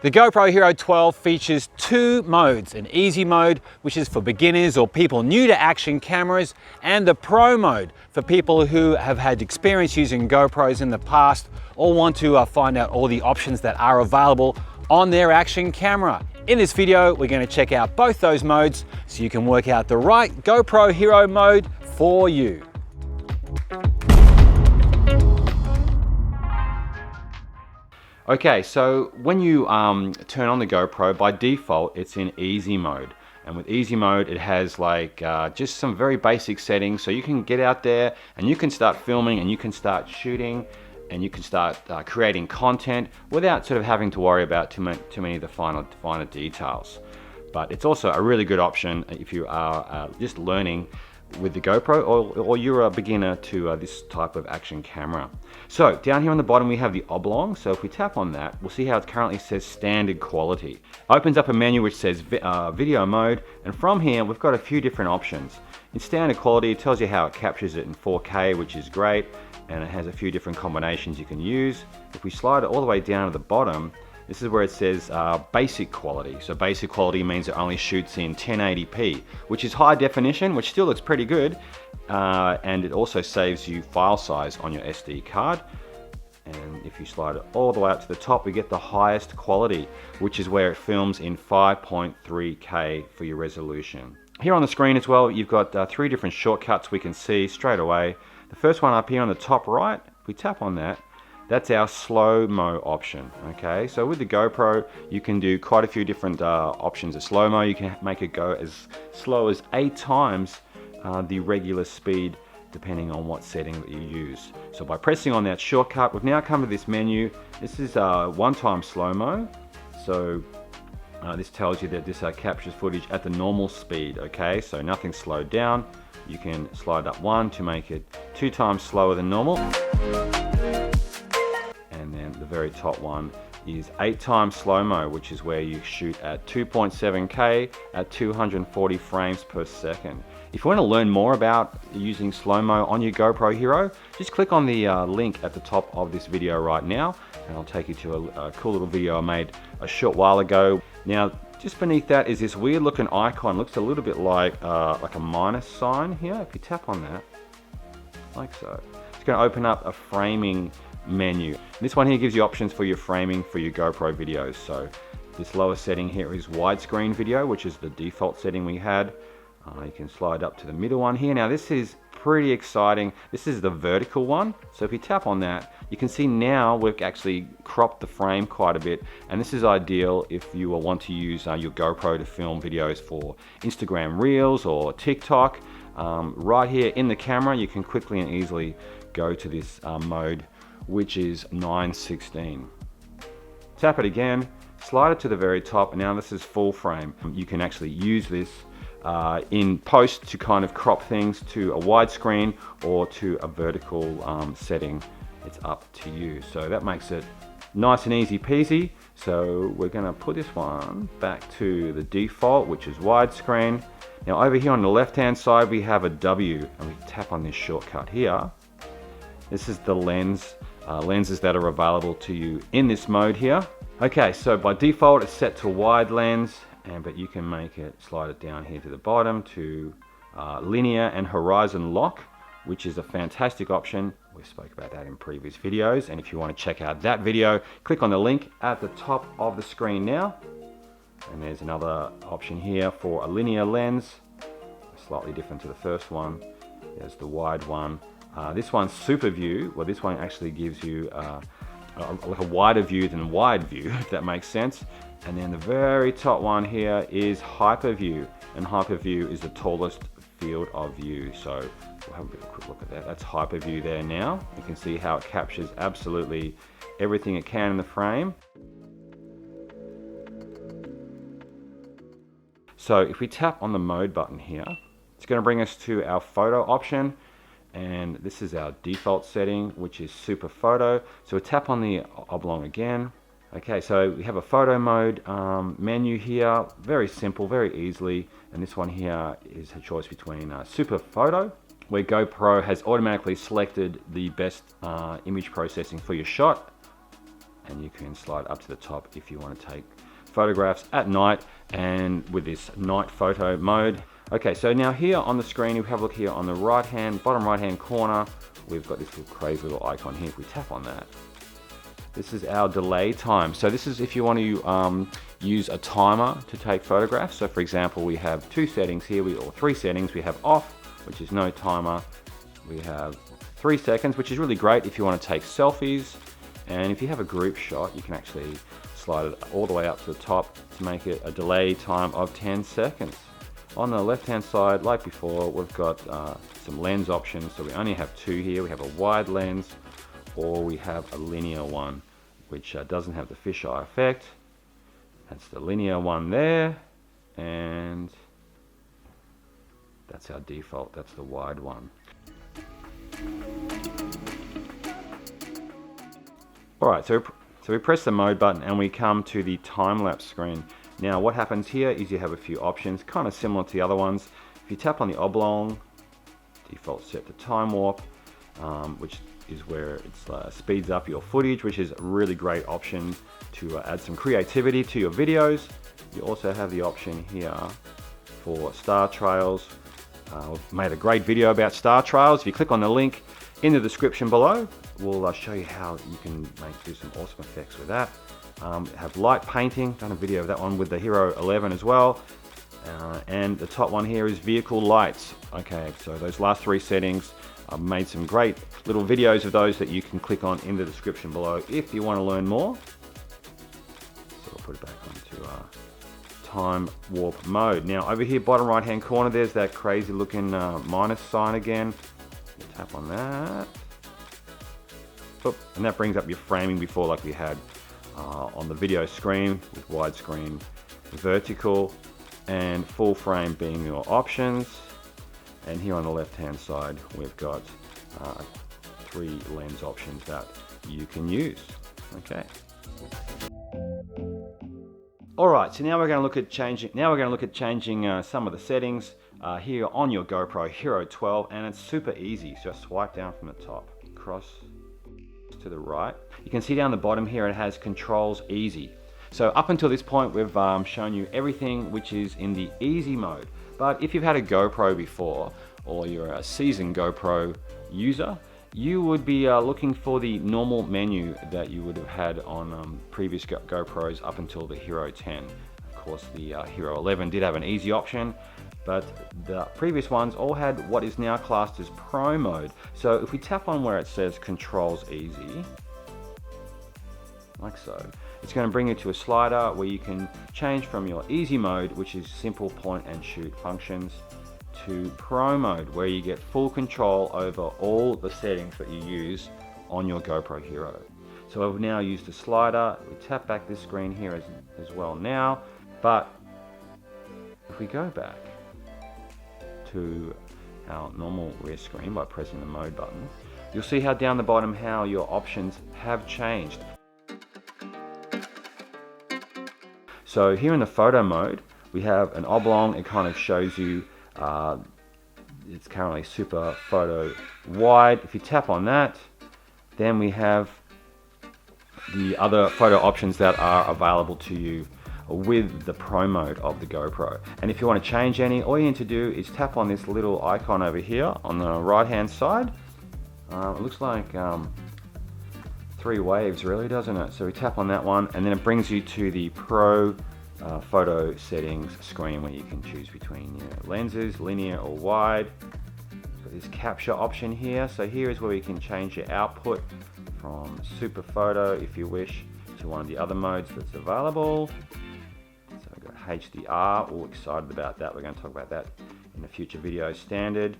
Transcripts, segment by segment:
The GoPro Hero 12 features two modes, an easy mode, which is for beginners or people new to action cameras, and the Pro mode for people who have had experience using GoPros in the past or want to find out all the options that are available on their action camera. In this video, we're going to check out both those modes so you can work out the right GoPro Hero mode for you. Okay, so when you turn on the GoPro, by default, it's in easy mode. And with easy mode, it has like just some very basic settings. So you can get out there and you can start filming and you can start shooting and you can start creating content without sort of having to worry about too many of the finer details. But it's also a really good option if you are just learning with the GoPro or you're a beginner to this type of action camera. So down here on the bottom we have the oblong. So if we tap on that, we'll see how it currently says standard quality. Opens up a menu which says video mode, and from here we've got a few different options. In standard quality, it tells you how it captures it in 4K, which is great, and it has a few different combinations you can use. If we slide it all the way down to the bottom, this is where it says basic quality. So basic quality means it only shoots in 1080p, which is high definition, which still looks pretty good. And it also saves you file size on your SD card. And if you slide it all the way up to the top, we get the highest quality, which is where it films in 5.3K for your resolution. Here on the screen as well, you've got three different shortcuts we can see straight away. The first one up here on the top right, if we tap on that, that's our slow-mo option, okay? So with the GoPro, you can do quite a few different options of slow-mo. You can make it go as slow as 8 times the regular speed, depending on what setting that you use. So by pressing on that shortcut, we've now come to this menu. This is one-time slow-mo. So this tells you that this captures footage at the normal speed, okay? So nothing slowed down. You can slide up 1 to make it 2 times slower than normal. And then the very top one is 8 times slow-mo, which is where you shoot at 2.7K at 240 frames per second. If you want to learn more about using slow-mo on your GoPro Hero, just click on the link at the top of this video right now, and I'll take you to a cool little video I made a short while ago. Now, just beneath that is this weird looking icon. Looks a little bit like a minus sign here. If you tap on that, like so, it's going to open up a framing menu. This one here gives you options for your framing for your GoPro videos. So this lower setting here is widescreen video, which is the default setting we had. You can slide up to the middle one here. Now this is pretty exciting. This is the vertical one. So if you tap on that, you can see now we've actually cropped the frame quite a bit, and this is ideal if you will want to use your GoPro to film videos for Instagram Reels or TikTok. Right here in the camera, you can quickly and easily go to this mode, which is 9:16. Tap it again, slide it to the very top, and now this is full frame. You can actually use this in post to kind of crop things to a widescreen or to a vertical setting. It's up to you. So that makes it nice and easy peasy. So we're gonna put this one back to the default, which is widescreen. Now over here on the left hand side, we have a W, and we tap on this shortcut here. This is the lenses that are available to you in this mode here. Okay, so by default it's set to wide lens, but you can make it, slide it down here to the bottom to linear and horizon lock, which is a fantastic option. We spoke about that in previous videos, and if you want to check out that video, click on the link at the top of the screen now. And there's another option here for a linear lens, slightly different to the first one. There's the wide one. This one's super view. Well, this one actually gives you like a wider view than wide view, if that makes sense. And then the very top one here is hyper view, and hyper view is the tallest field of view. So we'll have a quick look at that. That's hyper view there now. You can see how it captures absolutely everything it can in the frame. So if we tap on the mode button here, it's going to bring us to our photo option. And this is our default setting, which is super photo. So we tap on the oblong again. Okay, so we have a photo mode menu here, very simple, very easily. And this one here is a choice between super photo, where GoPro has automatically selected the best image processing for your shot. and you can slide up to the top if you want to take photographs at night and with this night photo mode. Okay, so now here on the screen, if we have a look here on the bottom right hand corner, we've got this little crazy little icon here. If we tap on that, this is our delay time. So this is if you want to use a timer to take photographs. So for example, we have two settings here, or three settings. We have off, which is no timer. We have 3 seconds, which is really great if you want to take selfies. And if you have a group shot, you can actually slide it all the way up to the top to make it a delay time of 10 seconds. On the left hand side, like before, we've got some lens options. So we only have two here. We have a wide lens, or we have a linear one, which doesn't have the fisheye effect. That's the linear one there, and that's our default. That's the wide one. Alright, so we press the mode button and we come to the time-lapse screen. Now what happens here is you have a few options, kind of similar to the other ones. If you tap on the oblong, default set to time warp, which is where it speeds up your footage, which is a really great option to add some creativity to your videos. You also have the option here for star trails. We've made a great video about star trails. If you click on the link in the description below, we'll show you how you can do some awesome effects with that. Have light painting, done a video of that one with the Hero 11 as well. And the top one here is vehicle lights. Okay, so those last three settings, I've made some great little videos of those that you can click on in the description below if you want to learn more. So we'll put it back onto time warp mode. Now over here, bottom right hand corner, there's that crazy looking minus sign again. You tap on that. Oop, and that brings up your framing before, like we had on the video screen, with widescreen, vertical, and full frame being your options. And here on the left hand side, we've got 3 lens options that you can use. Okay. All right, so now we're going to look at changing some of the settings here on your GoPro Hero 12, and it's super easy. So just swipe down from the top, cross to the right. You can see down the bottom here it has controls easy. So up until this point, we've shown you everything which is in the easy mode. But if you've had a GoPro before, or you're a seasoned GoPro user, you would be looking for the normal menu that you would have had on previous GoPros up until the Hero 10. Of course, the Hero 11 did have an easy option, but the previous ones all had what is now classed as Pro mode. So if we tap on where it says Controls Easy, like so, it's going to bring you to a slider where you can change from your easy mode, which is simple point and shoot functions, to Pro mode, where you get full control over all the settings that you use on your GoPro Hero. So I've now used the slider. We tap back this screen here as well now, but if we go back to our normal rear screen by pressing the mode button, you'll see how down the bottom how your options have changed. So here in the photo mode, we have an oblong. It kind of shows you it's currently super photo wide. If you tap on that, then we have the other photo options that are available to you with the Pro mode of the GoPro. And if you want to change any, all you need to do is tap on this little icon over here on the right hand side. It looks like 3 waves really, doesn't it? So we tap on that one, and then it brings you to the Pro photo settings screen where you can choose between lenses, linear or wide. Got this capture option here. So here is where you can change your output from super photo, if you wish, to one of the other modes that's available. So we've got HDR, all excited about that. We're going to talk about that in a future video standard.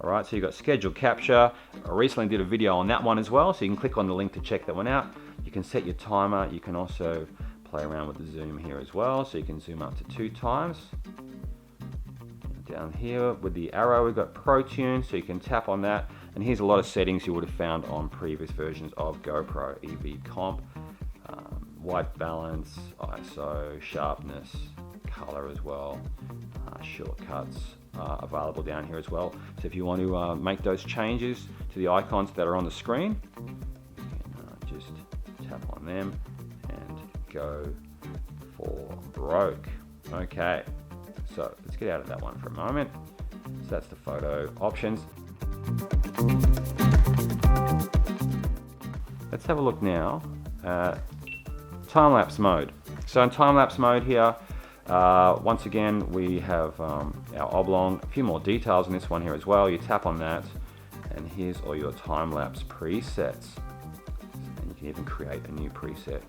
Alright, so you've got scheduled capture. I recently did a video on that one as well, so you can click on the link to check that one out. You can set your timer. You can also play around with the zoom here as well, so you can zoom up to 2 times. Down here with the arrow, we've got Pro Tune, so you can tap on that, and here's a lot of settings you would have found on previous versions of GoPro: EV comp, white balance, ISO, sharpness, color as well, shortcuts available down here as well. So if you want to make those changes to the icons that are on the screen, you can just tap on them and go for broke. Okay, so let's get out of that one for a moment. So that's the photo options. Let's have a look now at time-lapse mode. So in time-lapse mode here, once again, we have our oblong, a few more details in this one here as well. You tap on that, and here's all your time-lapse presets. And you can even create a new preset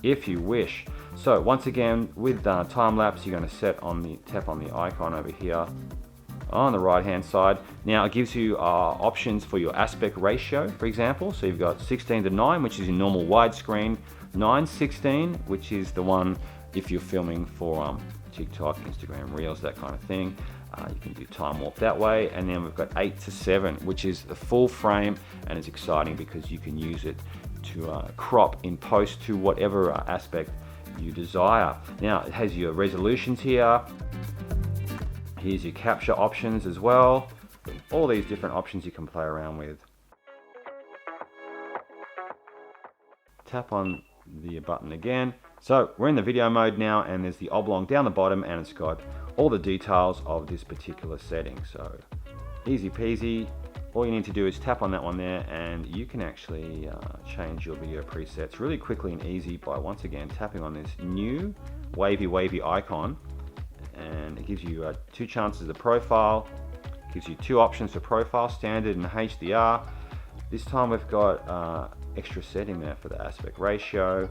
if you wish. So once again, with time-lapse, you're going to tap on the icon over here on the right-hand side. Now it gives you options for your aspect ratio, for example. So you've got 16:9, which is your normal widescreen, 9:16, which is the one if you're filming for TikTok, Instagram Reels, that kind of thing. You can do time warp that way. And then we've got 8:7, which is the full frame, and it's exciting because you can use it to crop in post to whatever aspect you desire. Now it has your resolutions here. Here's your capture options as well. All these different options you can play around with. Tap on the button again. So we're in the video mode now, and there's the oblong down the bottom, and it's got all the details of this particular setting. So easy peasy. All you need to do is tap on that one there, and you can actually change your video presets really quickly and easy by once again tapping on this new wavy icon. And it gives you 2 chances of profile. It gives you 2 options for profile, standard and HDR. This time we've got extra setting there for the aspect ratio.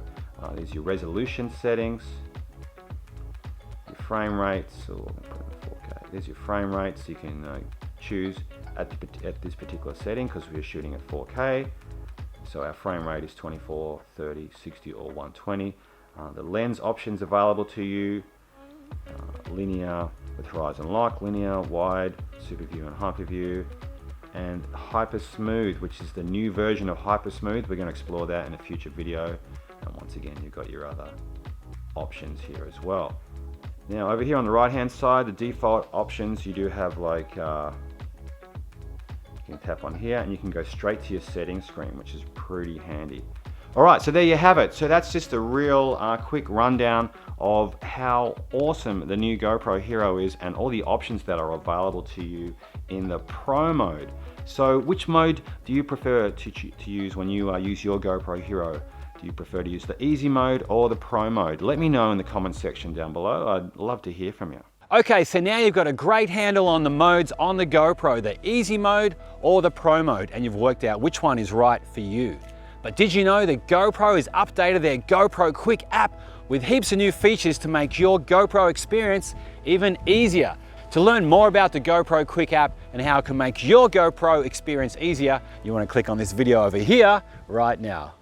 There's your resolution settings, your frame rates. So we're going to put it in 4K. There's your frame rates. You can choose at this particular setting because we're shooting at 4K. So our frame rate is 24, 30, 60, or 120. The lens options available to you. Linear with horizon lock, linear, wide, super view and hyper view, and hyper smooth, which is the new version of hyper smooth. We're going to explore that in a future video. And once again, you've got your other options here as well. Now over here on the right hand side, the default options, you do have like you can tap on here and you can go straight to your settings screen, which is pretty handy. Alright, so there you have it. So that's just a real quick rundown of how awesome the new GoPro Hero is and all the options that are available to you in the Pro mode. So which mode do you prefer to use when you use your GoPro Hero? Do you prefer to use the easy mode or the Pro mode? Let me know in the comments section down below. I'd love to hear from you. Okay, so now you've got a great handle on the modes on the GoPro, the easy mode or the Pro mode, and you've worked out which one is right for you. But did you know that GoPro has updated their GoPro Quick app with heaps of new features to make your GoPro experience even easier? To learn more about the GoPro Quick app and how it can make your GoPro experience easier, you want to click on this video over here right now.